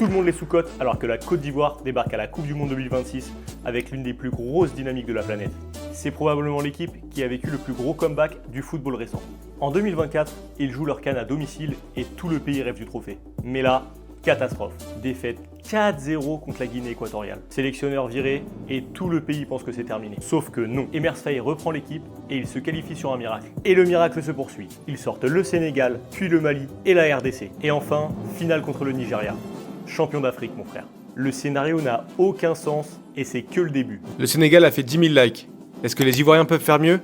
Tout le monde les sous-cote alors que la Côte d'Ivoire débarque à la Coupe du Monde 2026 avec l'une des plus grosses dynamiques de la planète. C'est probablement l'équipe qui a vécu le plus gros comeback du football récent. En 2024, ils jouent leur CAN à domicile et tout le pays rêve du trophée. Mais là, catastrophe. Défaite 4-0 contre la Guinée équatoriale. Sélectionneur viré et tout le pays pense que c'est terminé. Sauf que non. Emers Faye reprend l'équipe et il se qualifie sur un miracle. Et le miracle se poursuit. Ils sortent le Sénégal, puis le Mali et la RDC. Et enfin, finale contre le Nigeria. Champion d'Afrique, mon frère. Le scénario n'a aucun sens et c'est que le début. Le Sénégal a fait 10 000 likes. Est-ce que les Ivoiriens peuvent faire mieux?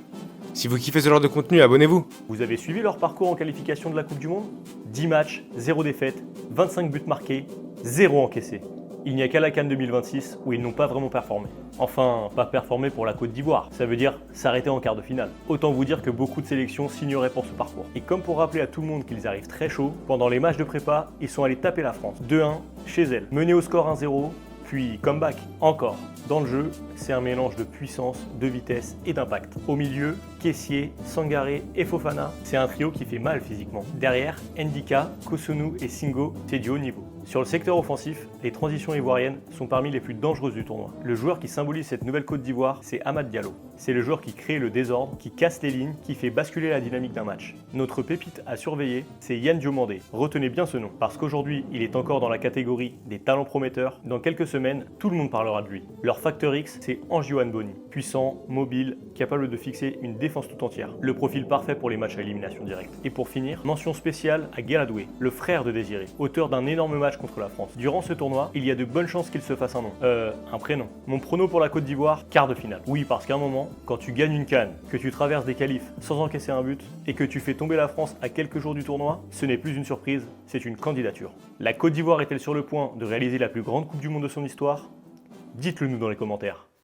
Si vous kiffez ce genre de contenu, abonnez-vous. Vous avez suivi leur parcours en qualification de la Coupe du Monde? 10 matchs, 0 défaite, 25 buts marqués, 0 encaissés. Il n'y a qu'à la CAN 2026 où ils n'ont pas vraiment performé. Enfin, pas performé pour la Côte d'Ivoire, ça veut dire s'arrêter en quart de finale. Autant vous dire que beaucoup de sélections signeraient pour ce parcours. Et comme pour rappeler à tout le monde qu'ils arrivent très chaud, pendant les matchs de prépa, ils sont allés taper la France. 2-1 chez elle, menés au score 1-0, puis comeback, encore. Dans le jeu, c'est un mélange de puissance, de vitesse et d'impact. Au milieu, Kessié, Sangaré et Fofana, c'est un trio qui fait mal physiquement. Derrière, Ndika, Kosunu et Singo, c'est du haut niveau. Sur le secteur offensif, les transitions ivoiriennes sont parmi les plus dangereuses du tournoi. Le joueur qui symbolise cette nouvelle Côte d'Ivoire, c'est Amad Diallo. C'est le joueur qui crée le désordre, qui casse les lignes, qui fait basculer la dynamique d'un match. Notre pépite à surveiller, c'est Yann Diomandé. Retenez bien ce nom, parce qu'aujourd'hui, il est encore dans la catégorie des talents prometteurs. Dans quelques semaines, tout le monde parlera de lui. Leur facteur X, c'est Ange-Johan Boni. Puissant, mobile, capable de fixer une défense tout entière. Le profil parfait pour les matchs à élimination directe. Et pour finir, mention spéciale à Guéradoué, le frère de Désiré, auteur d'un énorme match contre la France. Durant ce tournoi, il y a de bonnes chances qu'il se fasse un nom. Un prénom. Mon prono pour la Côte d'Ivoire, quart de finale. Oui, parce qu'à un moment, quand tu gagnes une CAN, que tu traverses des qualifs sans encaisser un but, et que tu fais tomber la France à quelques jours du tournoi, ce n'est plus une surprise, c'est une candidature. La Côte d'Ivoire est-elle sur le point de réaliser la plus grande Coupe du Monde de son histoire? Dites-le nous dans les commentaires.